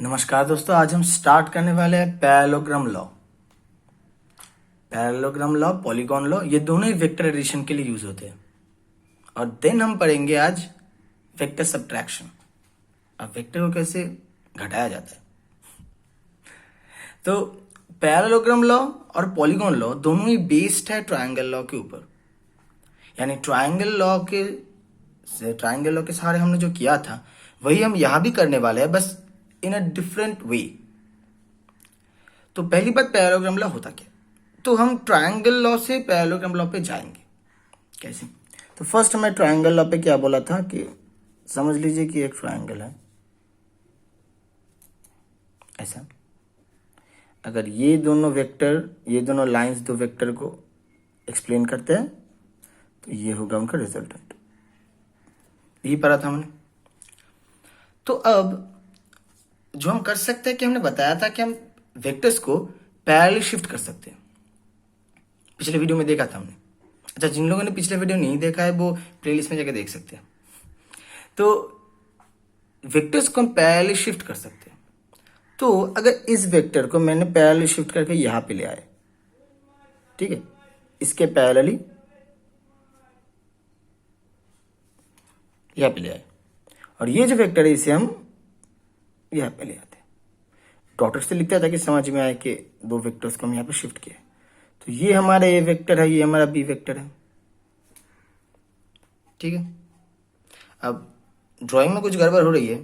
नमस्कार दोस्तों, आज हम स्टार्ट करने वाले हैं parallelogram law. Parallelogram law, polygon law, ये दोनों ही वेक्टर एडिशन के लिए यूज होते हैं। और देन हम पढ़ेंगे आज वेक्टर सब्ट्रैक्शन। अब वेक्टर को कैसे घटाया जाता है। तो पैरेललोग्राम लॉ और पॉलीगॉन लॉ दोनों ही बेस्ड है ट्रायंगल लॉ के ऊपर। यानी ट्रायंगल लॉ के सहारे हमने जो किया था वही हम यहां भी करने वाले हैं, बस इन अ डिफरेंट वे। तो पहली बात, पैरेललोग्राम लॉ होता क्या। तो हम ट्रायंगल लॉ से पैरेललोग्राम लॉ पे जाएंगे। कैसे? तो फर्स्ट मैं ट्रायंगल लॉ पे क्या बोला था कि समझ लीजिए कि एक ट्रायंगल है ऐसा। अगर ये दोनों लाइंस दो वेक्टर को एक्सप्लेन करते हैं तो ये होगा उनका रिजल्टेंट। यही पढ़ा था हमने। तो अब जो हम कर सकते हैं कि हमने बताया था कि हम वेक्टर्स को पैरेलली शिफ्ट कर सकते हैं। पिछले वीडियो में देखा था हमने। अच्छा, जिन लोगों ने पिछले वीडियो नहीं देखा है वो प्लेलिस्ट में जाकर देख सकते हैं। तो वेक्टर्स को हम पैरेलली शिफ्ट कर सकते हैं। तो अगर इस वेक्टर को मैंने पैरेलली शिफ्ट करके यहां पे ले आए, ठीक है, इसके पैरेलली यहां पे ले आए, और ये जो वेक्टर है इसे हम यहां पे ले आते हैं। डॉटर से लिखता था कि समझ में आए कि दो वेक्टर्स को हम यहां पे शिफ्ट किए। तो ये हमारा ए वेक्टर है, ये हमारा बी वेक्टर है, ठीक है। अब ड्राइंग में कुछ गड़बड़ हो रही है,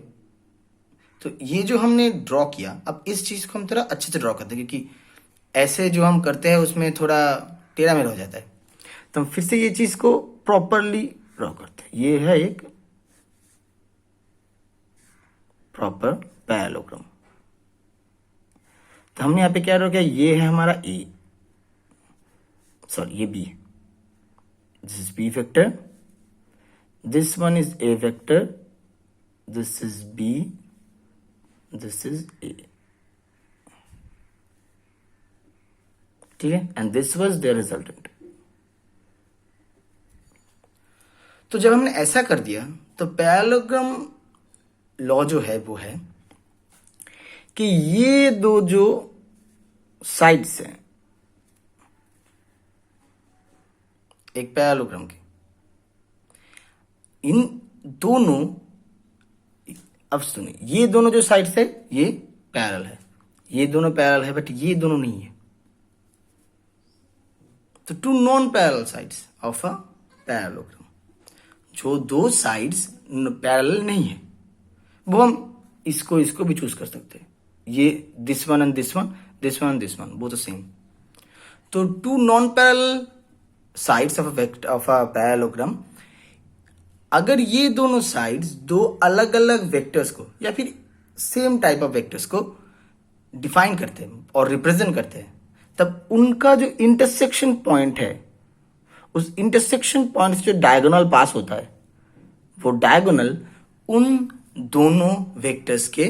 तो ये जो हमने ड्रॉ किया, अब इस चीज को हम थोड़ा अच्छे से ड्रॉ करते हैं, क्योंकि ऐसे जो हम करते हैं उसमें थोड़ा टेढ़ा मेढ़ा हो जाता है। तो हम फिर से ये चीज को प्रॉपरली ड्रॉ करते हैं। ये है एक प्रॉपर पैरेललोग्राम। तो हमने यहां पे क्या ड्रॉ किया, ये है हमारा ए, सॉरी ये B, this is B vector, this one is A vector, this is B, this is A, ठीक है, and this was their resultant. तो जब हमने ऐसा कर दिया तो पैरेललोग्राम लॉ जो है वो है कि ये दो जो साइड्स हैं एक पैरेललोग्राम के, इन दोनों, अब सुनिए, ये दोनों जो साइड्स है ये पैरेलल है, ये दोनों पैरेलल है, बट ये दोनों नहीं है। तो two non parallel sides of a parallelogram, जो दो साइड्स पैरेलल नहीं है, वो हम इसको भी चूज कर सकते हैं। ये this one and this one, this one and this one, both the same. तो two non parallel sides of a parallelogram, अगर ये दोनों साइड्स दो अलग अलग वेक्टर्स को या फिर सेम टाइप ऑफ वेक्टर्स को डिफाइन करते हैं और रिप्रेजेंट करते हैं, तब उनका जो इंटरसेक्शन पॉइंट है, उस इंटरसेक्शन पॉइंट से जो डायगोनल पास होता है, वो डायगोनल उन दोनों वेक्टर्स के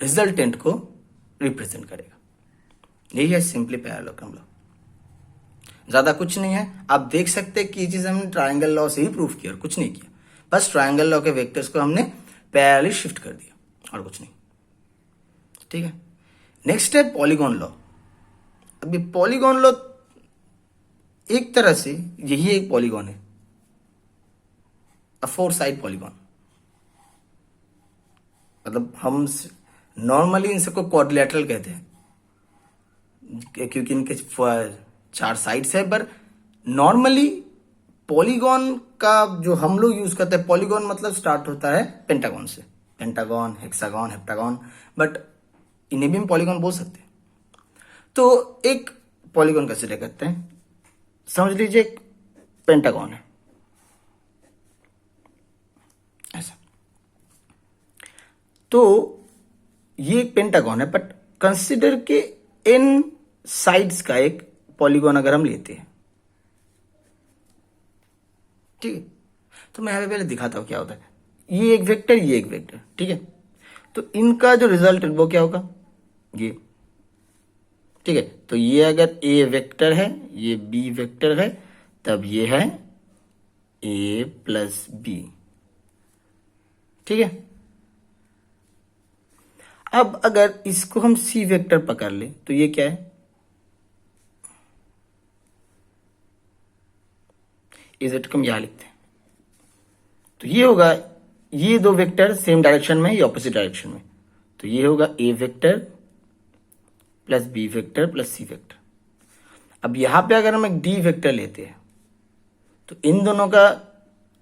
रिजल्टेंट को रिप्रेजेंट करेगा। यही है सिंपली पैरेललोग्राम लॉ, ज्यादा कुछ नहीं है। आप देख सकते हैं कि ये चीज हमने ट्रायंगल लॉ से ही प्रूफ किया और कुछ नहीं किया, बस ट्रायंगल लॉ के वेक्टर्स को हमने पैरेलली शिफ्ट कर दिया और कुछ नहीं, ठीक है। नेक्स्ट है पॉलीगॉन लॉ। अभी पॉलीगॉन लॉ एक तरह से यही एक पॉलीगॉन है, फोर साइड पॉलीगॉन। मतलब हम नॉर्मली इन सबको क्वाड्रिलेटरल कहते हैं, क्योंकि इनके चार साइड्स है। पर नॉर्मली पॉलीगॉन का जो हम लोग यूज करते हैं, पॉलीगॉन मतलब स्टार्ट होता है पेंटागन से, पेंटागन, हेक्सागन, हेप्टागन, बट इन्हें भी हम पॉलीगॉन बोल सकते हैं। तो एक पॉलीगॉन कंसिडर करते हैं, समझ लीजिए एक पेंटागन है ऐसा। तो ये एक पेंटागन है, बट कंसिडर के इन साइड्स का एक पॉलीगॉन अगर हम लेते हैं, ठीक है। तो मैं यहां पे पहले दिखाता हूं क्या होता है। ये एक वेक्टर, ये एक वेक्टर, ठीक है। तो इनका जो रिजल्ट है वो क्या होगा, ये, ठीक है। तो ये अगर ए वेक्टर है, ये बी वेक्टर है, तब ये है ए प्लस बी, ठीक है। अब अगर इसको हम सी वेक्टर पकड़ ले तो ये क्या है, इजेड को हम यहां लिखते हैं, तो ये होगा, ये दो वेक्टर सेम डायरेक्शन में या ऑपोजिट डायरेक्शन में, तो ये होगा A vector plus B vector plus C vector. अब यहां पे अगर हम एक डी वेक्टर लेते हैं तो इन दोनों का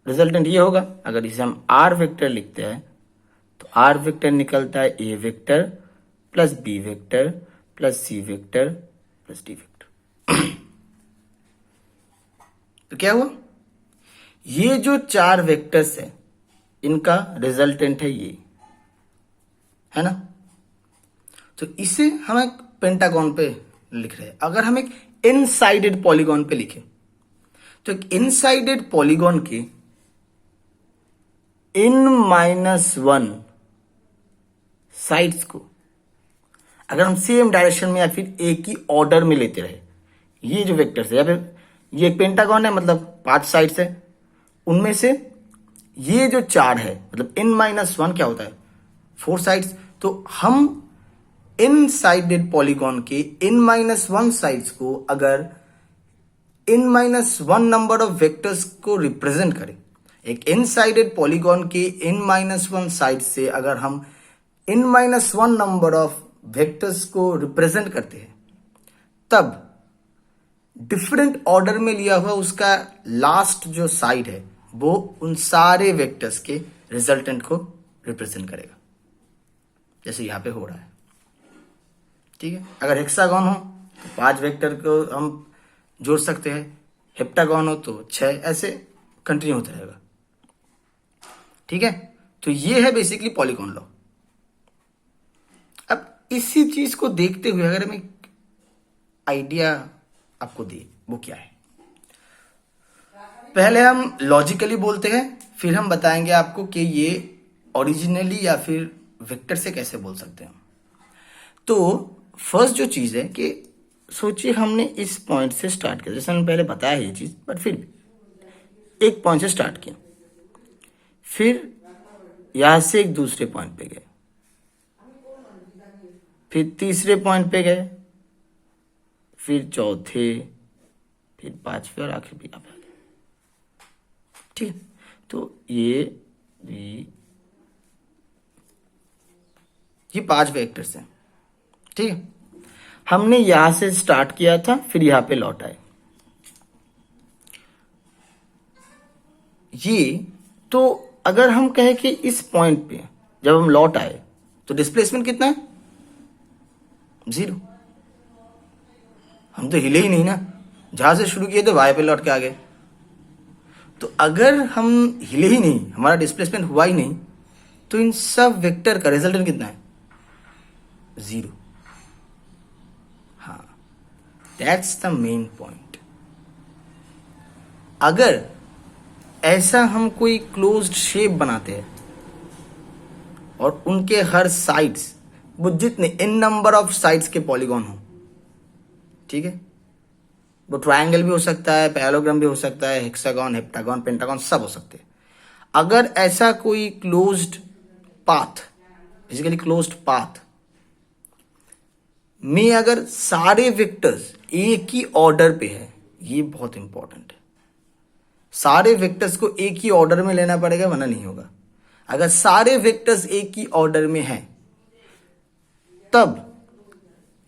रिजल्टेंट ये होगा। अगर इसे हम आर वेक्टर लिखते हैं तो आर वेक्टर निकलता है A vector plus B vector plus C vector plus D vector. तो क्या हुआ, ये जो चार वेक्टर्स है इनका रिजल्टेंट है ये, है ना। तो इसे हम एक पेंटागन पे लिख रहे हैं। अगर हम एक इनसाइडेड पॉलीगॉन पे लिखें तो एक इनसाइडेड पॉलीगॉन के n-1 साइड्स को अगर हम सेम डायरेक्शन में या फिर एक ही ऑर्डर में लेते रहे, ये जो वेक्टर्स है या फिर ये एक पेंटागन है, मतलब 5 साइड्स है, उनमें से ये जो 4 है मतलब n-1 क्या होता है 4 साइड्स। तो हम इनसाइडेड पॉलीगॉन के n-1 साइड्स को अगर n-1 नंबर ऑफ वेक्टर्स को रिप्रेजेंट करें, एक इनसाइडेड पॉलीगॉन के n-1 साइड से अगर हम n-1 नंबर ऑफ वेक्टर्स को रिप्रेजेंट करते हैं, तब डिफरेंट ऑर्डर में लिया हुआ उसका लास्ट जो साइड है वो उन सारे वेक्टर्स के रिजल्टेंट को रिप्रेजेंट करेगा, जैसे यहां पे हो रहा है। ठीक है, अगर हेक्सागन हो तो 5 वेक्टर को हम जोड़ सकते हैं, हेप्टागन हो तो 6, ऐसे कंटिन्यू होता रहेगा। ठीक है, तो ये है बेसिकली पॉलीगॉन लॉ। अब इसी चीज को देखते हुए अगर हम एक आइडिया आपको दे, वो क्या है, पहले हम लॉजिकली बोलते हैं, फिर हम बताएंगे आपको कि ये ओरिजिनली या फिर वेक्टर से कैसे बोल सकते हैं। तो फर्स्ट जो चीज है कि सोचिए हमने इस पॉइंट से स्टार्ट किया, जैसे हमने पहले बताया ये चीज, बट फिर भी एक पॉइंट से स्टार्ट किया, फिर यहां से एक दूसरे पॉइंट पे गए, फिर तीसरे पॉइंट पे गए, फिर चौथे, फिर 5वें और आखिर भी आप आ गए। ठीक है, तो ये 5 वेक्टर्स हैं। ठीक है, हमने यहां से स्टार्ट किया था, फिर यहां पे लौट आए। ये तो अगर हम कहें कि इस पॉइंट पे जब हम लौट आए तो डिस्प्लेसमेंट कितना है 0। हम तो हिले ही नहीं ना, जहां से शुरू किए थे वहां पे लौट के आ गए। तो अगर हम हिले ही नहीं, हमारा डिस्प्लेसमेंट हुआ ही नहीं, तो इन सब वेक्टर का रिजल्टेंट कितना है 0। हाँ, दैट्स द मेन पॉइंट। अगर ऐसा हम कोई क्लोज्ड शेप बनाते हैं और उनके हर साइड्स वो जितने इन नंबर ऑफ साइड्स के पॉलीगॉन हो, ठीक है, वो ट्रायंगल भी हो सकता है, पैरेललोग्राम भी हो सकता है, हेक्सागन, हेप्टागन, पेंटागन सब हो सकते हैं। अगर ऐसा कोई closed path, basically closed path में अगर सारे वेक्टर्स एक ही ऑर्डर पे है, ये बहुत इंपॉर्टेंट है, सारे वेक्टर्स को एक ही ऑर्डर में लेना पड़ेगा वरना नहीं होगा। अगर सारे वेक्टर्स एक ही ऑर्डर में हैं, तब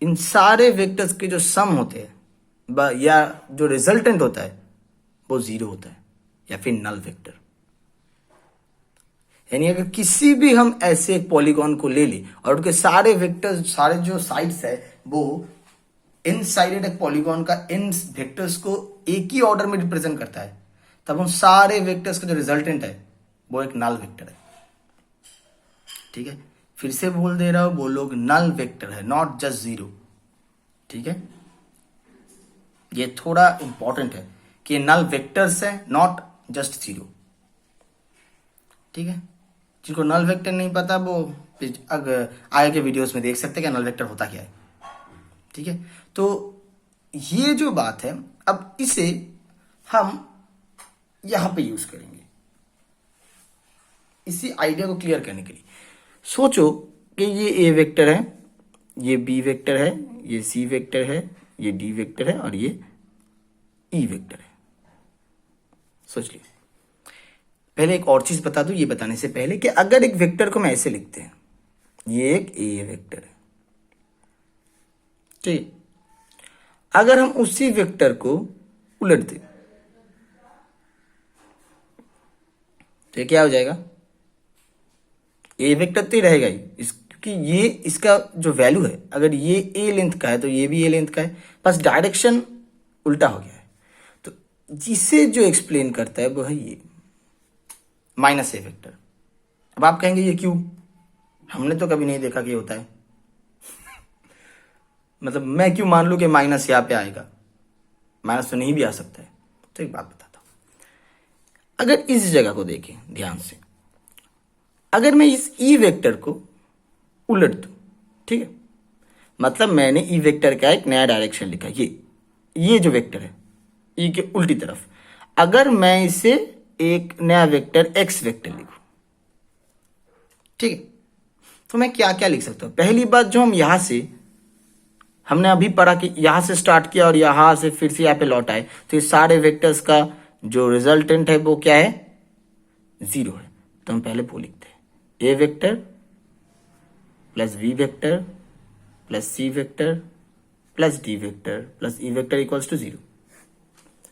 इन सारे वेक्टर्स के जो सम होते हैं या जो रिजल्टेंट होता है वो 0 होता है या फिर नल वेक्टर। यानी अगर किसी भी हम ऐसे एक पॉलीगॉन को ले लें और उनके सारे वेक्टर्स, सारे जो साइड्स है वो इनसाइडेड एक पॉलीगॉन का इन वेक्टर्स को एक ही ऑर्डर में रिप्रेजेंट करता है, तब उन सारे वेक्टर्स का जो रिजल्टेंट है वो एक नल वेक्टर है। ठीक है, फिर से बोल दे रहा हूं, वो लोग नल वेक्टर है, नॉट जस्ट 0। ठीक है, ये थोड़ा इंपॉर्टेंट है कि नल वेक्टर्स है, नॉट जस्ट 0। ठीक है, जिनको नल वेक्टर नहीं पता वो अगर आगे के वीडियोस में देख सकते हैं कि नल वेक्टर होता क्या है। ठीक है, तो ये जो बात है, अब इसे हम यहां पे यूज करेंगे इसी आइडिया को क्लियर करने के लिए। सोचो कि ये ए वेक्टर है, ये बी वेक्टर है, ये सी वेक्टर है, ये डी वेक्टर है और ये ई वेक्टर है। सोच लिया। पहले एक और चीज बता दूं ये बताने से पहले कि अगर एक वेक्टर को मैं ऐसे लिखते हैं, ये एक ए वेक्टर है, ठीक। अगर हम उसी वेक्टर को उलट दें तो ये क्या हो जाएगा? ए वेक्टर तो ही रहेगा ही क्योंकि ये इसका जो वैल्यू है, अगर ये ए लेंथ का है तो ये भी ए लेंथ का है, बस डायरेक्शन उल्टा हो गया है। तो जिसे जो एक्सप्लेन करता है वो है ये माइनस ए वेक्टर। अब आप कहेंगे ये क्यों? हमने तो कभी नहीं देखा कि होता है। मतलब मैं क्यों मान लूं कि माइनस यहां पे आएगा? माइनस तो नहीं भी आ सकता है। तो एक बात बताता हूं, अगर इस जगह को देखें ध्यान से, अगर मैं इस ई वेक्टर को उलट दूं, ठीक है, मतलब मैंने ई वेक्टर का एक नया डायरेक्शन लिखा, ये जो वेक्टर है ई के उल्टी तरफ, अगर मैं इसे एक नया वेक्टर एक्स वेक्टर लिखूं, ठीक है, तो मैं क्या क्या लिख सकता हूं? पहली बात, जो हम यहां से हमने अभी पढ़ा कि यहां से स्टार्ट किया और यहां से फिर से यहां पे लौट आए, तो ये सारे वेक्टर्स का जो रिजल्टेंट है वो क्या है? 0 है। तो हम पहले वो लिखते हैं, A vector plus B vector plus C vector plus D vector plus E vector equals to 0।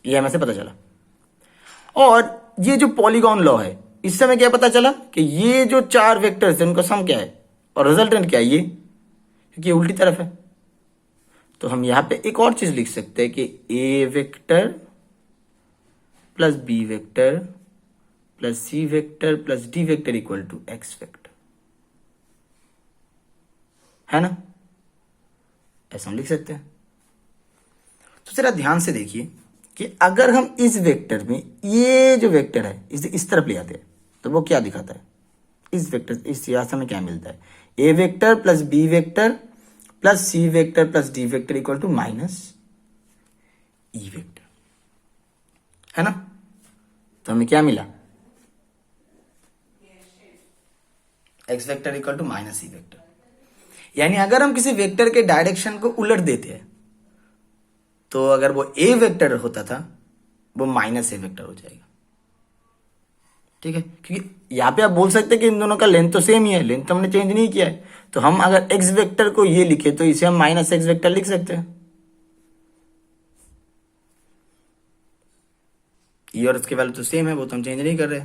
ये हमें से पता चला। और ये जो पॉलीगॉन लॉ है, इससे हमें क्या पता चला कि ये जो 4 वेक्टर्स हैं उनका सम क्या है और रिजल्टेंट क्या है, ये, क्योंकि ये उल्टी तरफ है। तो हम यहां पे एक और चीज लिख सकते हैं कि A vector plus B vector plus C vector plus D vector equal to X vector, है ना? ऐसा हम लिख सकते हैं। तो जरा ध्यान से देखिए कि अगर हम इस वेक्टर में ये जो वेक्टर है इसे इस तरफ ले आते हैं तो वो क्या दिखाता है? इस वेक्टर, इस यहां से हमें क्या मिलता है? A vector plus B vector plus C vector plus D vector equal to minus E vector, है ना? तो हमें क्या मिला? X vector equal to minus E vector. यानी अगर हम किसी वेक्टर के डायरेक्शन को उलट देते हैं तो अगर वो ए वेक्टर होता था वो माइनस ए वेक्टर हो जाएगा, ठीक है? क्योंकि यहां पे आप बोल सकते हैं कि इन दोनों का लेंथ तो सेम ही है, लेंथ तो हमने चेंज नहीं किया है। तो हम अगर एक्स वेक्टर को ये लिखे तो इसे हम माइनस एक्स वेक्टर लिख सकते हैं। ये और इसके वैल्यू तो सेम है, वो तो हम चेंज नहीं कर रहे,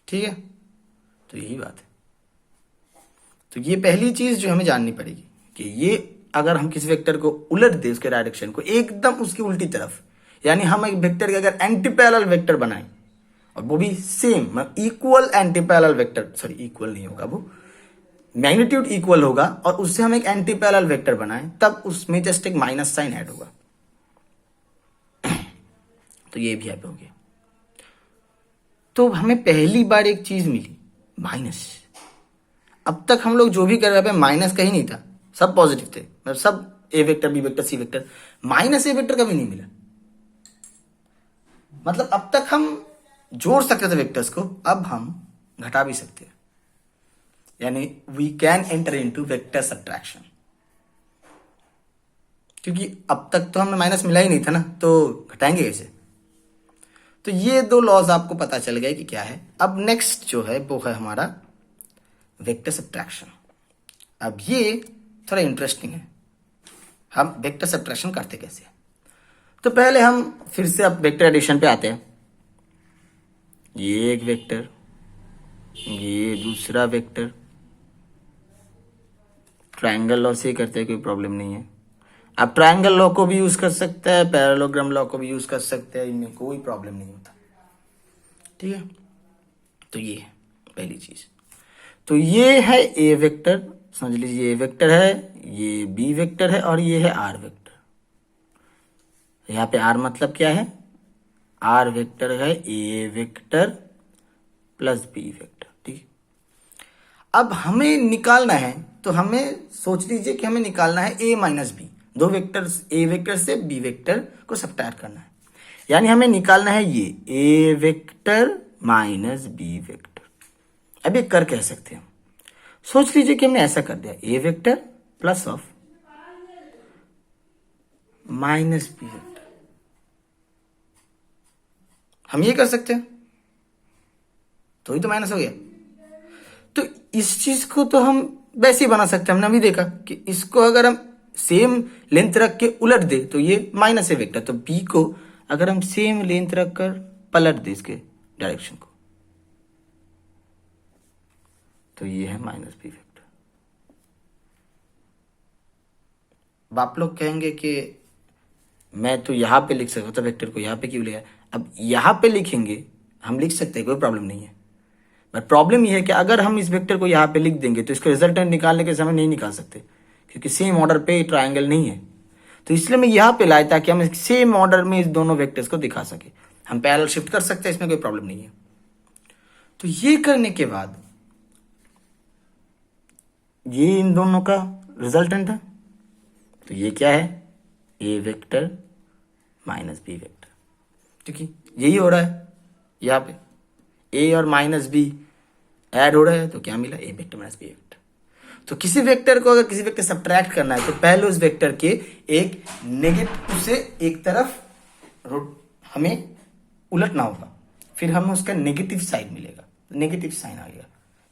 ठीक है? तो यही बात है। तो ये पहली चीज जो हमें जाननी पड़ेगी कि ये अगर हम किसी वेक्टर को उलट दे, उसके डायरेक्शन को एकदम उसकी उल्टी तरफ, यानी हम एक वेक्टर के अगर एंटी पैरेलल वेक्टर बनाएं और वो भी same equal anti parallel vector, sorry equal नहीं होगा, वो मैग्नीट्यूड इक्वल होगा, और उससे हम एक एंटी पैरेलल वेक्टर बनाएं तब उसमें जस्ट एक माइनस साइन ऐड होगा। तो ये भी यहाँ पे हो गया। तो हमें पहली बार एक चीज मिली, माइनस। अब तक हम लोग जो भी कर रहे थे माइनस का ही नहीं था, सब पॉजिटिव थे, मतलब सब A vector B vector C vector, minus A vector कभी नहीं मिला। मतलब अब तक हम जोड़ सकते थे वेक्टर्स को, अब हम घटा भी सकते हैं, यानी we can enter into vector subtraction. क्योंकि अब तक तो हमें माइनस मिला ही नहीं था ना, तो घटाएंगे कैसे? तो ये 2 लॉज आपको पता चल गए कि क्या है। अब नेक्स्ट जो है वो है हमारा वेक्टर सब्ट्रैक्शन। अब ये थोड़ा इंटरेस्टिंग है, हम वेक्टर सब्ट्रैक्शन करते कैसे हैं। तो पहले हम फिर से अब वेक्टर एडिशन पे आते हैं। ये एक वेक्टर, ये दूसरा वेक्टर, ट्रायंगल लॉ से करते हैं, कोई प्रॉब्लम नहीं है। आप ट्रायंगल लॉ को भी यूज कर सकते हैं, पैरेललोग्राम लॉ को भी यूज कर सकते हैं, इनमें कोई प्रॉब्लम नहीं होता, ठीक है? तो ये है पहली चीज। तो ये है ए वेक्टर, समझ लीजिए ए वेक्टर है, ये बी वेक्टर है और ये है आर वेक्टर। यहाँ पे आर मतलब क्या है? आर वेक्टर है A vector plus B vector, ठीक। अब हमें निकालना है, तो हमें सोच लीजिए कि हमें निकालना है ए माइनस बी, 2 वेक्टर, ए वेक्टर से बी वेक्टर को सब्ट्रैक्ट करना है। यानी हमें निकालना है ये ए वेक्टर माइनस बी वेक्टर। अब ये कर कह सकते हैं, सोच लीजिए कि हमने ऐसा कर दिया, A vector plus of minus B vector, हम ये कर सकते हैं, तो ही तो माइनस हो गया। तो इस चीज को तो हम वैसे ही बना सकते हैं, हमने अभी देखा कि इसको अगर हम सेम लेंथ रख के उलट दे तो ये माइनस है वेक्टर, तो बी को अगर हम सेम लेंथ रख कर पलट दे इसके डायरेक्शन को तो ये है माइनस बी वेक्टर। अब आप लोग कहेंगे कि मैं तो यहां पे लिख सकता था वेक्टर को, यहां पे क्यों लिया? अब यहां पे लिखेंगे, हम लिख सकते हैं, कोई प्रॉब्लम नहीं है, बट प्रॉब्लम यह है कि अगर हम इस वेक्टर को यहां पे लिख देंगे तो इसका रिजल्टेंट निकालने के समय नहीं निकाल सकते, क्योंकि सेम ऑर्डर पे ट्राइंगल नहीं है। तो इसलिए मैं यहां पे लाया ताकि हम सेम ऑर्डर में इस दोनों वेक्टर्स को दिखा सके। हम पैरेलल शिफ्ट कर सकते हैं, इसमें कोई प्रॉब्लम नहीं है। तो ये करने के बाद ये इन दोनों का रिजल्टेंट है, तो ये क्या है, A vector minus B vector, क्योंकि यही हो रहा है यहां पे, ए और माइनस बी ऐड हो रहा है, तो क्या मिला, ए वेक्टर माइनस बी वेक्टर। तो किसी वेक्टर को अगर किसी वेक्टर सब्ट्रैक्ट करना है तो पहले उस वेक्टर के एक नेगेटिव से एक तरफ हमें उलटना होगा, फिर हमें उसका नेगेटिव साइड मिलेगा, नेगेटिव साइन आ गया,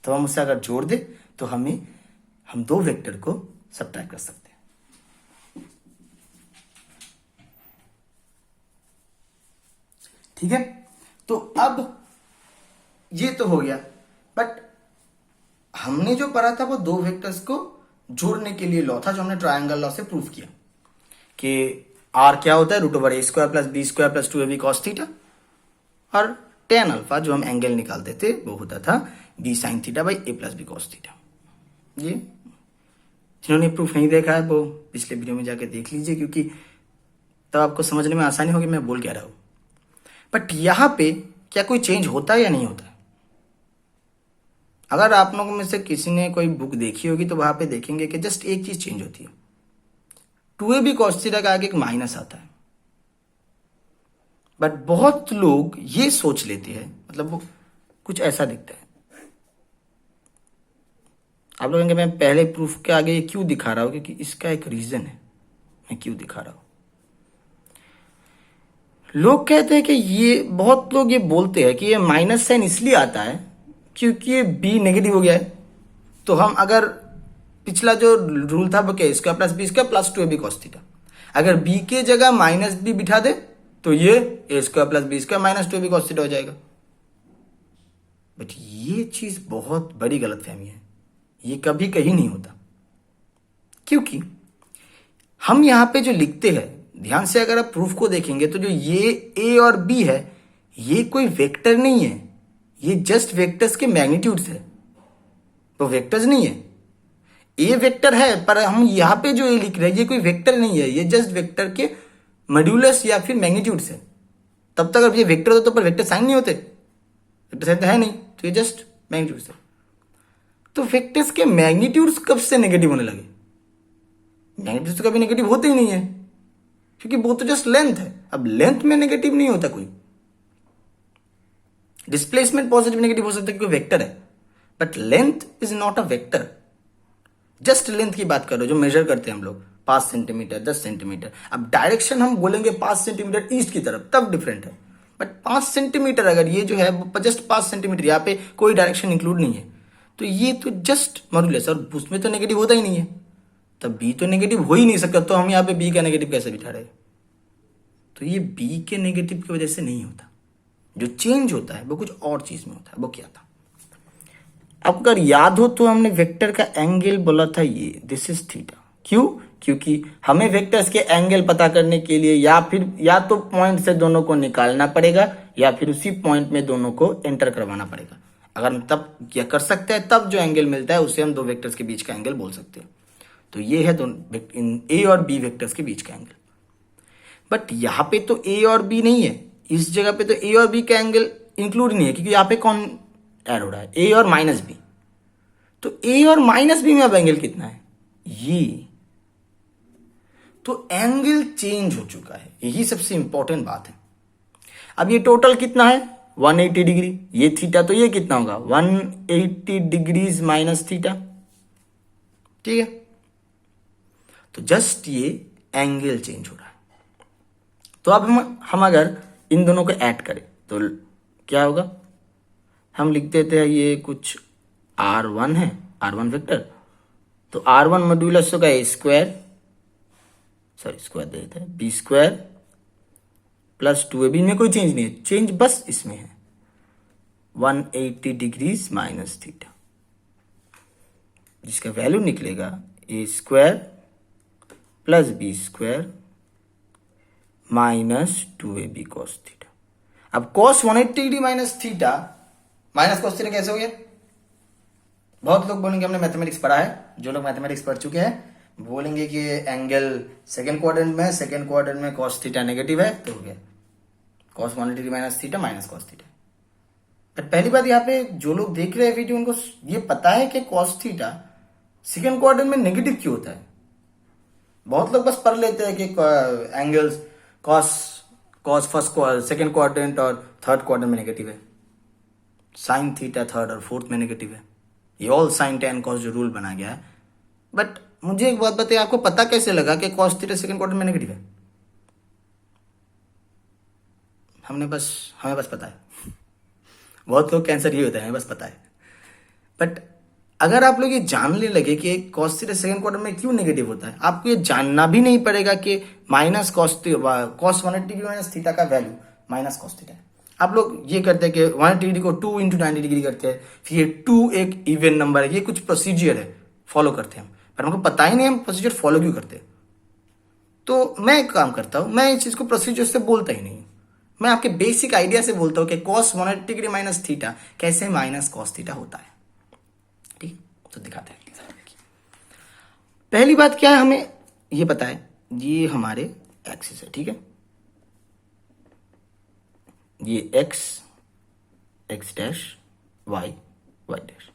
तो हम उससे अगर जोड़ दे तो हम दो वेक्टर को सब्ट्रैक्ट कर सकते हैं। ठीक है, तो अब ये तो हो गया, बट हमने जो पढ़ा था वो दो वेक्टर्स को जोड़ने के लिए लॉ था, जो हमने ट्रायंगल लॉ से प्रूव किया कि आर क्या होता है, root over A square plus B square plus 2ab cos theta, और टेन अल्फा जो हम एंगल निकालते थे वो होता था B sine theta by A plus B cos theta. ये जिन्होंने प्रूफ नहीं देखा है वो पिछले वीडियो में जाके देख लीजिए, क्योंकि तब आपको समझने में आसानी होगी मैं बोल क्या रहा हूं। बट यहां पे क्या कोई चेंज होता है या नहीं होता है? अगर आप लोगों में से किसी ने कोई बुक देखी होगी तो वहां पे देखेंगे कि जस्ट एक चीज चेंज होती है, 2ab cos थीटा का आगे एक माइनस आता है। बट बहुत लोग ये सोच लेते हैं, मतलब वो कुछ ऐसा दिखता है। आप लोग कहेंगे मैं पहले प्रूफ के आगे ये क्यों दिखा रहा हूं, क्योंकि इसका एक रीजन है मैं क्यों दिखा रहा हूं। लोग कहते हैं कि ये, बहुत लोग ये बोलते हैं कि ये माइनस साइन इसलिए आता है क्योंकि ये बी नेगेटिव हो गया है। तो हम अगर पिछला जो रूल था वो क्या, इसका प्लस बी इसका प्लस 2ab cos थीटा, अगर बी के जगह माइनस बी बिठा दे तो ये A square plus B square minus 2ab cos theta हो जाएगा। बट ये चीज बहुत बड़ी गलतफहमी है, ये कभी कहीं नहीं होता, क्योंकि हम यहां पे जो लिखते हैं, ध्यान से अगर आप प्रूफ को देखेंगे तो जो ये ए और बी है ये कोई वेक्टर नहीं है, ये जस्ट वेक्टर्स के मैग्नीट्यूड्स है, तो वेक्टर्स नहीं है। ए वेक्टर है पर हम यहां पे जो ए लिख रहे हैं ये कोई वेक्टर नहीं है, ये जस्ट वेक्टर के मॉड्यूलस या फिर मैग्नीट्यूड्स है। तब तक अगर ये वेक्टर होते तो पर वेक्टर साइन नहीं होते, वेक्टर साइन तो है नहीं, तो ये जस्ट मैग्नीट्यूड्स है। तो वेक्टर्स के मैग्नीट्यूड्स कब से नेगेटिव होने लगे? मैग्नीट्यूड्स तो कभी नेगेटिव होते ही नहीं है, क्योंकि वो तो जस्ट लेंथ है। अब लेंथ में नेगेटिव नहीं होता कोई, डिस्प्लेसमेंट पॉजिटिव नेगेटिव हो सकता है क्योंकि वेक्टर है, but length is not a vector. Just length की बात कर रहे हो जो मेजर करते हैं हम लोग, 5 सेंटीमीटर 10 सेंटीमीटर। अब डायरेक्शन हम बोलेंगे 5 सेंटीमीटर ईस्ट की तरफ, तब डिफरेंट है। बट 5 सेंटीमीटर अगर ये जो है जस्ट 5 सेंटीमीटर, यहाँ पे कोई डायरेक्शन इंक्लूड नहीं है, तो ये तो जस्ट मॉड्यूलस, और उसमें तो नेगेटिव होता ही नहीं है, तब बी तो नेगेटिव हो ही नहीं सकता, तो हम यहाँ पे बी का नेगेटिव कैसे बिठा रहे? तो ये बी के नेगेटिव की वजह से नहीं होता, जो चेंज होता है वो कुछ और चीज में होता है। वो क्या था? अब अगर याद हो तो हमने वेक्टर का एंगल बोला था ये, दिस इज थीटा। क्यों? क्योंकि हमें वेक्टर्स के एंगल पता करने के लिए या तो पॉइंट से दोनों को निकालना पड़ेगा या फिर उसी पॉइंट में दोनों को एंटर करवाना पड़ेगा। अगर हम तब यह कर सकते हैं तब जो एंगल मिलता है उसे हम दो वेक्टर्स के बीच का एंगल बोल सकते हैं। तो ये है दोनों ए और बी वेक्टर्स के बीच का एंगल। बट यहां पे तो ए और बी नहीं है, इस जगह पे तो ए और बी का एंगल इंक्लूड नहीं है, क्योंकि यहां पे कौन ऐड हो रहा है? ए और माइनस बी। तो ए और माइनस बी में अब एंगल कितना है? ये तो एंगल चेंज हो चुका है, यही सबसे इंपॉर्टेंट बात है। अब ये टोटल कितना है? 180 डिग्री, ये थीटा, तो ये कितना होगा 180 डिग्रीज माइनस थीटा। ठीक है, तो जस्ट ये एंगल चेंज हो रहा है। तो अब हम अगर इन दोनों को ऐड करें तो क्या होगा, हम लिख देते हैं ये कुछ R1 है, R1 वेक्टर, तो R1 मॉड्यूलस होगा ए स्क्वायर, सॉरी स्क्वायर दे देते हैं, बी स्क्वायर प्लस 2ab में कोई चेंज नहीं है, चेंज बस इसमें है 180 डिग्रीज माइनस थीटा, जिसका वैल्यू निकलेगा A square plus B square minus 2ab cos theta. अब cos 180 degree minus theta minus cos theta कैसे हो गया? बहुत लोग बोलेंगे हमने मैथमेटिक्स पढ़ा है, जो लोग मैथमेटिक्स पढ़ चुके हैं बोलेंगे कि एंगल सेकंड क्वाड्रेंट में, सेकंड क्वाड्रेंट में कॉस थीटा नेगेटिव है, तो हो गया cos 180 degree minus theta minus cos theta. पर पहली बात यहाँ पे जो लोग देख रहे हैं वीडियो, उनको ये पता है कि कॉस थीटा सेकंड क्वाड्रेंट में नेगेटिव क्यों होता है? बहुत लोग बस पढ़ लेते हैं कि angles cos first second quadrant और थर्ड क्वाड्रेंट में नेगेटिव है, साइन थीटा थर्ड और फोर्थ में नेगेटिव है, ये ऑल साइन टेन कॉस जो रूल बना गया है। बट मुझे एक बात बताइए, आपको पता कैसे लगा कि कॉस थीटा सेकंड क्वाड्रेंट में नेगेटिव है? हमें बस पता है। बहुत लोग कैंसर ये होता है, हमें बस पता है। बट अगर आप लोग ये जानने लगे कि कॉस थीटा सेकंड क्वाड्रेंट में क्यों नेगेटिव होता है, आपको ये जानना भी नहीं पड़ेगा कि minus cos 180 degree minus theta का वैल्यू माइनस कॉस थीटा है। आप लोग ये करते हैं कि 180 डिग्री को 2 इंटू 90 डिग्री करते हैं, फिर ये 2 एक इवन नंबर है, ये कुछ प्रोसीजर है फॉलो करते हैं हम, पर हमको पता ही नहीं हम प्रोसीजर फॉलो क्यों करते हैं। तो मैं एक काम करता हूं, मैं इस चीज को प्रोसीजर से बोलता ही नहीं, मैं आपके बेसिक आइडिया से बोलता हूं कि कॉस 180 डिग्री माइनस थीटा कैसे माइनस कॉस थीटा होता है। ठीक, तो दिखाते हैं। पहली बात क्या है, हमें ये पता है ये हमारे एक्सिस है, ठीक है, ये एक्स डैश वाई डैश।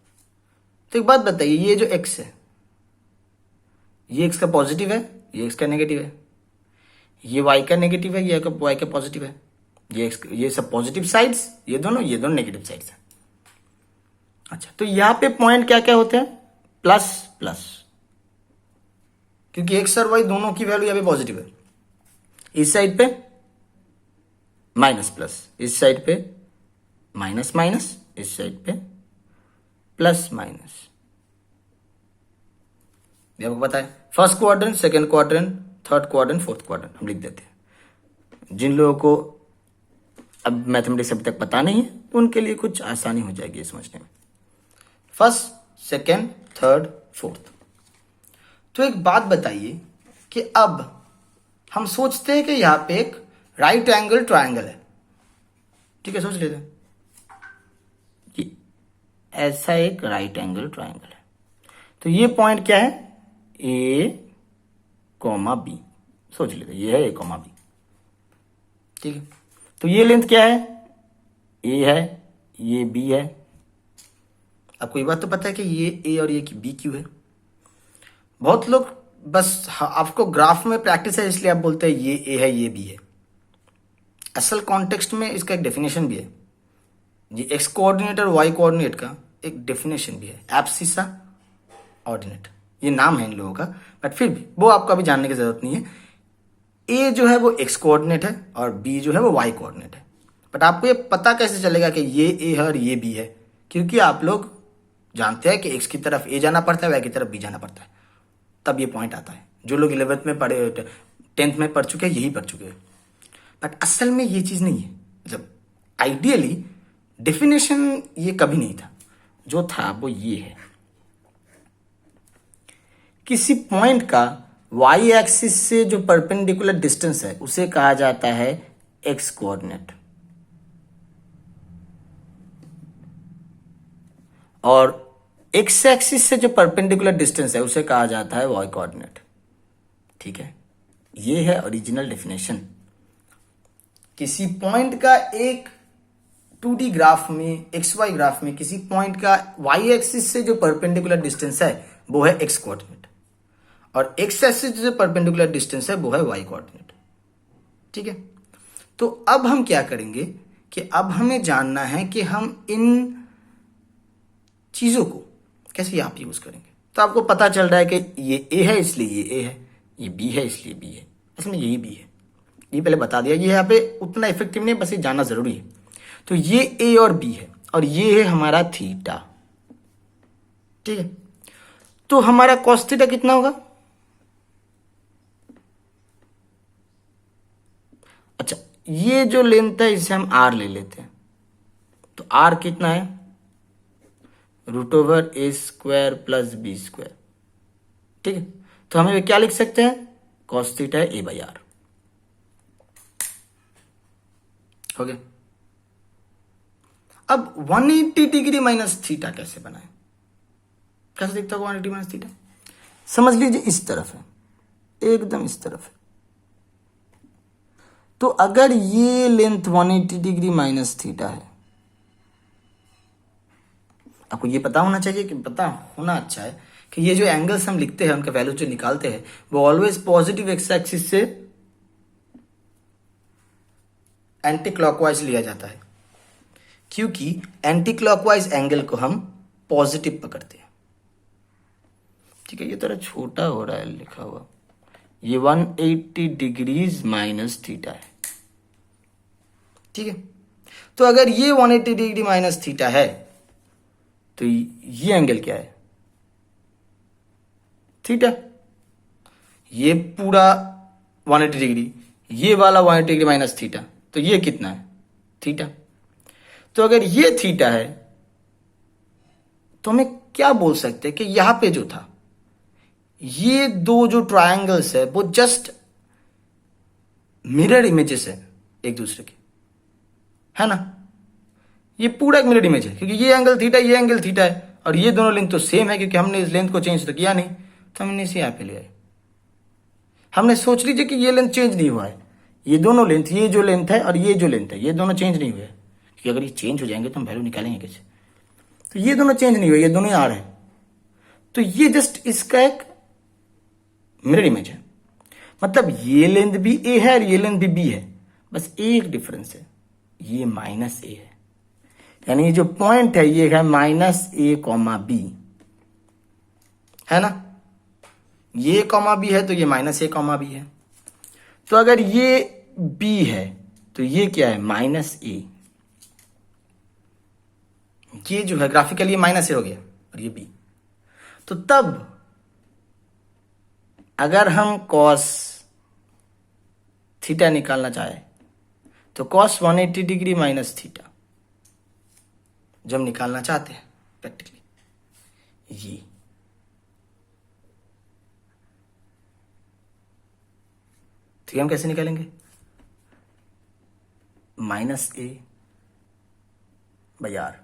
तो एक बात बताइए, ये जो एक्स है ये एक्स का पॉजिटिव है, ये एक्स का नेगेटिव है, ये वाई का नेगेटिव है, ये वाई का पॉजिटिव है, ये सब पॉजिटिव साइड्स, ये दोनों नेगेटिव साइड्स हैं। अच्छा, तो यहां पे पॉइंट क्या क्या होते हैं? प्लस प्लस, क्योंकि एक्स और वाई दोनों की वैल्यू यहां पे पॉजिटिव है। इस साइड पे माइनस प्लस, इस साइड पे माइनस माइनस, इस साइड पे प्लस माइनस। ये आपको पता है, first quadrant, second quadrant, third quadrant, fourth quadrant हम लिख देते हैं। जिन लोगों को अब मैथमेटिक्स अभी तक पता नहीं है तो उनके लिए कुछ आसानी हो जाएगी समझने में। First, second, third, fourth. तो एक बात बताइए कि अब हम सोचते हैं कि यहां पे एक राइट एंगल ट्रायंगल है, ठीक है, सोच लेते हैं कि ऐसा एक राइट एंगल ट्रायंगल है। तो ये पॉइंट क्या है? ए कॉमा बी, सोच लेते हैं ये है ए कॉमा बी, ठीक है। तो ये लेंथ क्या है? ए है, ये बी है। आपको ये बात तो पता है कि ये ए और ये बी क्यों है? बहुत लोग बस आपको ग्राफ में प्रैक्टिस है इसलिए आप बोलते हैं ये ए है, ये बी है। असल कॉन्टेक्स्ट में इसका एक डेफिनेशन भी है, ये एक्स कोऑर्डिनेट और वाई कोऑर्डिनेट का एक डेफिनेशन भी है, एब्सिसा ऑर्डिनेट, ये नाम है इन लोगों का, बट फिर भी वो आपको अभी जानने की जरूरत नहीं है। ए जो है वो एक्स कोऑर्डिनेट है और बी जो है वो वाई कोऑर्डिनेट है। बट आपको ये पता कैसे चलेगा कि ये ए है और ये बी है? क्योंकि आप लोग जानते हैं कि एक्स की तरफ ए जाना पड़ता है, वाई की तरफ बी जाना पड़ता है, तब ये पॉइंट आता है। जो लोग 11th में पढ़े, 10th में पढ़ चुके हैं, यही पढ़ चुके हैं। बट असल में ये चीज नहीं है, मतलब आइडियली डेफिनेशन ये कभी नहीं था, जो था वो ये है, किसी पॉइंट का वाई एक्सिस से जो परपेंडिकुलर डिस्टेंस है उसे कहा जाता है एक्स कोऑर्डिनेट, और एक्स एक्सिस से जो परपेंडिकुलर डिस्टेंस है उसे कहा जाता है वाई कोऑर्डिनेट, ठीक है। ये है ओरिजिनल डेफिनेशन। किसी पॉइंट का एक 2D ग्राफ में, XY ग्राफ में किसी पॉइंट का वाई एक्सिस से जो परपेंडिकुलर डिस्टेंस है वो है एक्स कोऑर्डिनेट, और एक्स एक्सिस से जो परपेंडिकुलर डिस्टेंस है वो है वाई कोऑर्डिनेट, ठीक है। तो अब हम क्या करेंगे, कि अब हमें जानना है कि हम इन चीजों को कैसे आप यूज करेंगे। तो आपको पता चल रहा है कि ये ए है इसलिए ये ए है, ये बी है इसलिए बी है, इसमें यही बी है, ये पहले बता दिया। ये यहाँ पे उतना इफेक्टिव नहीं, बस ये जानना जरूरी है। तो ये ए और बी है और ये है हमारा थीटा, ठीक है। तो हमारा कॉस थीटा कितना होगा? अच्छा, ये जो लेंथ है इसे हम आर ले लेते हैं। तो आर कितना है? √a² प्लस b², ठीक है। तो हमें क्या लिख सकते हैं? कॉस थीटा है a/r, हो गया। अब 180 डिग्री माइनस थीटा कैसे बनाए? कैसे दिखता है 180 माइनस थीटा? समझ लीजिए इस तरफ है, एकदम इस तरफ है। तो अगर ये लेंथ 180 डिग्री माइनस थीटा है, आपको ये पता होना चाहिए कि पता होना अच्छा है कि ये जो एंगल्स हम लिखते हैं उनका वैल्यू जो निकालते हैं वो ऑलवेज पॉजिटिव एक्स एक्सिस से एंटी क्लॉकवाइज लिया जाता है, क्योंकि एंटी क्लॉकवाइज एंगल को हम पॉजिटिव पकड़ते हैं, ठीक है। ये थोड़ा छोटा हो रहा है लिखा हुआ। ये 180 डिग्रीज माइनस थीटा है, ठीक है। तो अगर ये 180 डिग्री माइनस थीटा है तो ये एंगल क्या है? थीटा। ये पूरा 180 डिग्री, ये वाला 180 डिग्री माइनस थीटा, तो ये कितना है? थीटा। तो अगर ये थीटा है तो हमें क्या बोल सकते हैं कि यहां पे जो था, ये दो जो ट्रायंगल्स है वो जस्ट मिरर इमेजेस है एक दूसरे के, है ना। ये पूरा एक मिरर इमेज है, क्योंकि ये एंगल थीटा, ये एंगल थीटा है, और ये दोनों लेंथ तो सेम है, क्योंकि हमने इस लेंथ को चेंज तो किया नहीं, तो हमने इसे यहां पे लिया है। हमने सोच लीजिए कि ये लेंथ चेंज नहीं हुआ है, ये दोनों लेंथ, ये जो लेंथ है और ये जो लेंथ है, ये दोनों चेंज नहीं हुए, क्योंकि अगर ये चेंज हो जाएंगे तो हम वैल्यू निकालेंगे कैसे? तो ये दोनों चेंज नहीं हुए, ये दोनों आर है। तो ये जस्ट इसका एक मिरर इमेज है, मतलब ये लेंथ भी ए है और ये लेंथ भी बी है, बस एक डिफरेंस है, ये माइनस ए है। यानी ये जो पॉइंट है ये है -a, b, है ना। ये कॉमा बी है तो ये -a, b है। तो अगर ये b है तो ये क्या है? -a। ये जो है ग्राफिकली -a हो गया और ये b। तो तब अगर हम कॉस थीटा निकालना चाहे तो कॉस 180 डिग्री माइनस थीटा जब निकालना चाहते हैं प्रैक्टिकली, ये तो हम कैसे निकालेंगे? -a/r।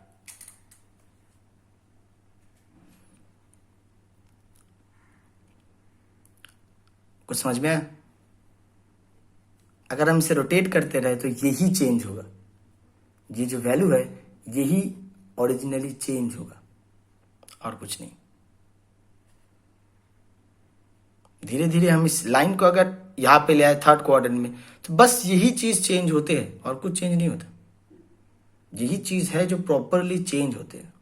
कुछ समझ में आया? अगर हम इसे रोटेट करते रहे तो यही चेंज होगा, ये जो वैल्यू है यही ओरिजिनली चेंज होगा और कुछ नहीं। धीरे धीरे हम इस लाइन को अगर यहां पे ले आए थर्ड क्वाड्रेंट में, तो बस यही चीज चेंज होते हैं और कुछ चेंज नहीं होता। यही चीज है जो प्रॉपरली चेंज होते हैं,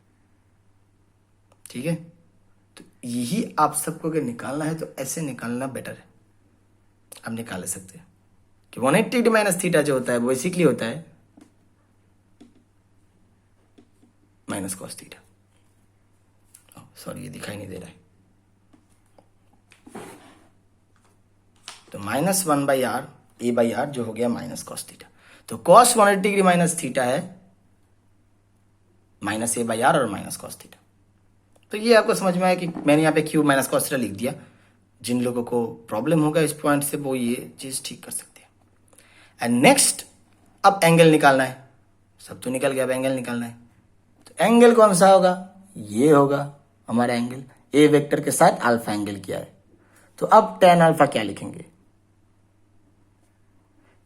ठीक है। तो यही आप सबको अगर निकालना है तो ऐसे निकालना बेटर है। आप निकाल सकते हैं कि 180 डिग्री माइनस थीटा जो होता है वो बेसिकली होता है माइनस कॉस थीटा। सॉरी, ये दिखाई नहीं दे रहा है। तो -1/r a/r जो हो गया माइनस कॉस थीटा। तो कॉस 180 डिग्री माइनस थीटा है -a/r और माइनस कॉस थीटा। तो ये आपको समझ में आया कि मैंने यहाँ पे क्यूब माइनस कॉस थीटा लिख दिया। जिन लोगों को प्रॉब्लम होगा इस पॉइंट से वो ये चीज ठीक कर सकते हैं। एंड नेक्स्ट, अब एंगल निकालना है। सब तो निकल गया, अब एंगल निकालना है। तो एंगल कौन सा होगा? ये होगा हमारा एंगल। ए वेक्टर के साथ अल्फा एंगल किया है, तो अब tan अल्फा क्या लिखेंगे?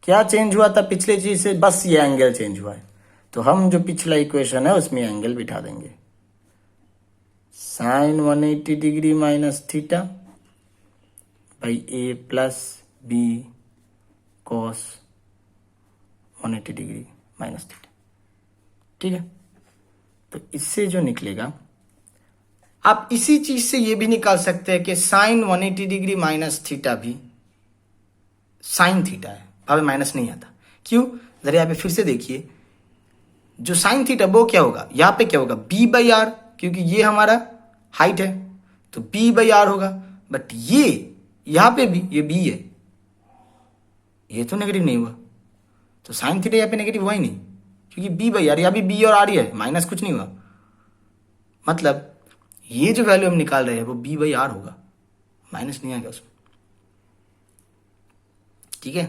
क्या चेंज हुआ था पिछले चीज से? बस ये एंगल चेंज हुआ है, तो हम जो पिछला इक्वेशन है उसमें एंगल बिठा देंगे। sin 180 degree minus theta by a plus b cos 180 degree minus theta. ठीक है, तो इससे जो निकलेगा, आप इसी चीज से ये भी निकाल सकते हैं कि साइन 180 डिग्री माइनस थीटा भी साइन थीटा है, भाई माइनस नहीं आता। क्यों? जरा यहाँ पे फिर से देखिए, जो साइन थीटा वो क्या होगा, यहाँ पे क्या होगा, बी बाई आर, क्योंकि ये हमारा हाइट है तो बी बाई आर होगा। बट ये यहाँ पे भी ये बी है, ये तो नेगेटिव नहीं हुआ, तो साइन थीटा यहाँ पे नेगेटिव हुआ ही नहीं, क्योंकि बी बाई आर, यहाँ भी बी और आर ही है, माइनस कुछ नहीं हुआ। मतलब ये जो वैल्यू हम निकाल रहे हैं वो बी बाई आर होगा, माइनस नहीं आएगा उसमें। ठीक है,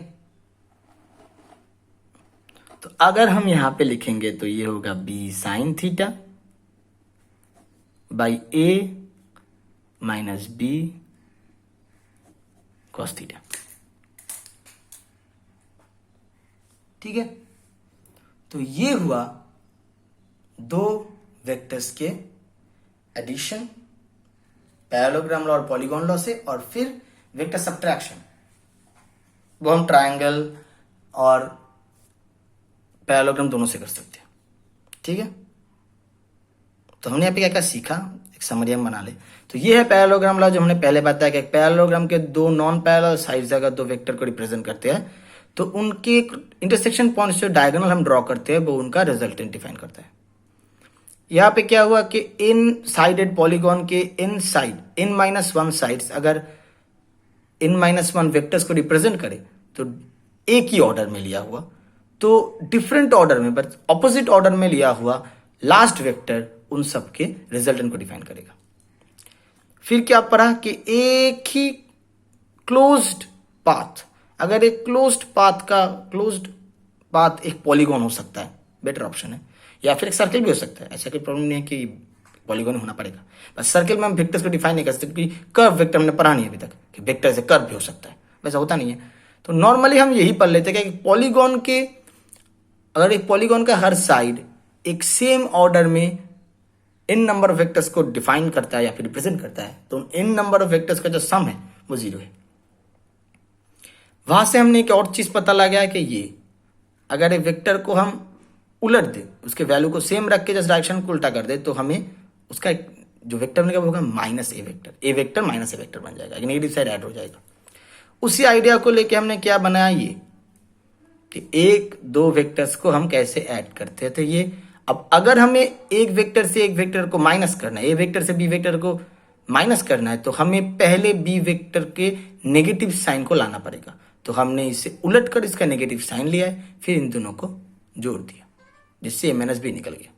तो अगर हम यहां पे लिखेंगे तो ये होगा B sine theta by A minus B cos theta. ठीक है, तो ये हुआ दो वेक्टर्स के एडिशन पैरेललोग्राम लॉ और पॉलीगॉन लॉ से, और फिर वेक्टर सब्ट्रैक्शन वो हम ट्रायंगल और पैरेललोग्राम दोनों से कर सकते हैं। ठीक है, तो हमने यहाँ पे क्या क्या सीखा, एक समरी हम बना ले। तो ये है पैरेललोग्राम लॉ, जो हमने पहले बताया कि पैरेललोग्राम के दो नॉन पैरेलल साइड्स अगर दो वेक्टर को रिप्रेजेंट करते हैं तो उनके इंटरसेक्शन पॉइंट्स जो डायगोनल हम ड्रॉ करते हैं वो उनका रिजल्टेंट डिफाइन करता है। यहाँ पे क्या हुआ कि इन साइडेड पॉलीगॉन के n side n minus one sides अगर इन माइनस वन वेक्टर्स को रिप्रेजेंट करे तो एक ही ऑर्डर में लिया हुआ, तो डिफरेंट ऑर्डर में बट ऑपोजिट ऑर्डर में लिया हुआ लास्ट वेक्टर उन सब के रिजल्टेंट को डिफाइन करेगा। फिर क्या पढ़ा कि एक ही क्लोज्ड पाथ, अगर एक क्लोज्ड पाथ एक पॉलीगॉन हो सकता है, बेटर ऑप्शन है, या फिर एक सर्कल भी हो सकता है, ऐसा कोई प्रॉब्लम नहीं है कि पॉलीगॉन होना पड़ेगा। बस सर्कल में हम वेक्टर्स को डिफाइन नहीं कर सकते, क्योंकि कर्व वेक्टर हमने पढ़ा नहीं अभी तक कि वेक्टर से कर्व भी हो सकता है, वैसा होता नहीं है। तो नॉर्मली हम यही पढ़ लेते हैं कि पॉलीगॉन के, अगर एक पॉलीगॉन का हर साइड एक सेम ऑर्डर में इन नंबर ऑफ वेक्टर्स को डिफाइन करता है या फिर रिप्रेजेंट करता है, तो इन नंबर ऑफ वेक्टर्स का जो सम है वो 0 है। वहां से हमने एक और चीज पता लगा कि ये अगर एक वेक्टर को हम उलट दे, उसके वैल्यू को सेम रख के जस्ट डायरेक्शन को उल्टा कर दे, तो हमें उसका जो वेक्टर बनेगा वो होगा minus A vector minus A vector बन जाएगा, नेगेटिव साइड ऐड हो जाएगा। उसी आइडिया को लेके हमने क्या बनाया, ये कि एक दो वेक्टर्स को हम कैसे ऐड करते हैं। तो ये अब अगर हमें एक वेक्टर से एक वेक्टर को माइनस करना है, ए वेक्टर से बी वेक्टर को माइनस करना है, तो हमें पहले बी वेक्टर के नेगेटिव साइन को लाना पड़ेगा। तो हमने इसे उलट कर इसका नेगेटिव साइन लिया है, फिर इन दोनों को जोड़ दिया, जिससे माइनस बी निकल गया।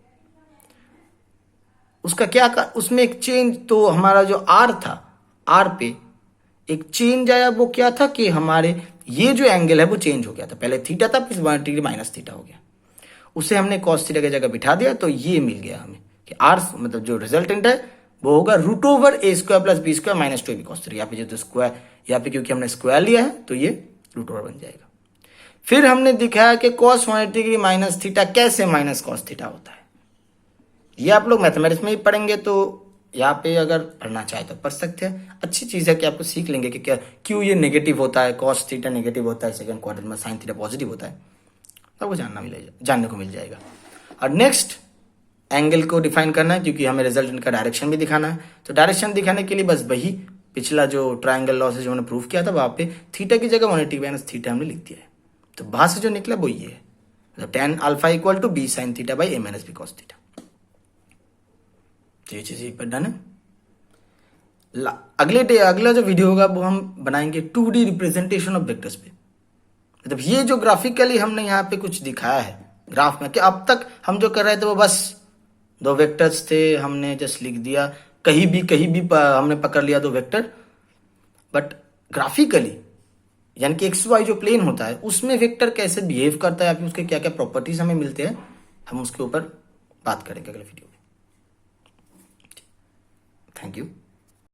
उसका क्या उसमें एक चेंज, तो हमारा जो आर था, आर पे एक चेंज आया। वो क्या था कि हमारे ये जो एंगल है वो चेंज हो गया था, पहले थीटा था फिर 180 डिग्री माइनस थीटा हो गया, उसे हमने कॉस थीटा की जगह बिठा दिया, तो ये मिल गया हमें कि आर मतलब जो रिजल्टेंट है वो होगा root over A square plus B square minus 2ab cos theta. यहाँ पे जो स्क्वायर, यहाँ पे क्योंकि हमने स्क्वायर लिया है तो ये रूट ओवर बन जाएगा। फिर हमने दिखाया कि cos 180 डिग्री माइनस थीटा कैसे माइनस cos थीटा होता है। ये आप लोग मैथमेटिक्स में ही पढ़ेंगे, तो यहाँ पे अगर पढ़ना चाहे तो पढ़ सकते हैं। अच्छी चीज है कि आपको सीख लेंगे कि क्या क्यों ये नेगेटिव होता है, cos थीटा नेगेटिव होता है सेकंड क्वाड्रेंट में, sin थीटा पॉजिटिव होता है, सबको जानने को मिल जाएगा। और नेक्स्ट एंगल को डिफाइन करना है, क्योंकि हमें रिजल्टेंट का डायरेक्शन भी दिखाना है। तो डायरेक्शन दिखाने के लिए बस वही पिछला जो ट्रायंगल लॉ से जो हमने प्रूव किया था, वहां पे थीटा की जगह 180 माइनस थीटा हमने लिख दिया है। तो वहां से जो निकला वो ये है, मतलब tan alpha equal to B sine theta by A minus B cos theta. तो ये चीज यहीं पर डन है। अगला जो वीडियो होगा वो हम बनाएंगे 2D रिप्रेजेंटेशन ऑफ वेक्टर्स पे। मतलब ये जो ग्राफिकली हमने यहाँ पे कुछ दिखाया है ग्राफ में, कि अब तक हम जो कर रहे थे वो बस दो वेक्टर्स थे, हमने जस्ट लिख दिया, कहीं भी हमने पकड़ लिया दो वेक्टर। बट ग्राफिकली यानी कि एक्स वाई जो प्लेन होता है उसमें वेक्टर कैसे बिहेव करता है, या फिर उसके क्या क्या प्रॉपर्टीज हमें मिलते हैं, हम उसके ऊपर बात करेंगे अगले वीडियो में। Thank you.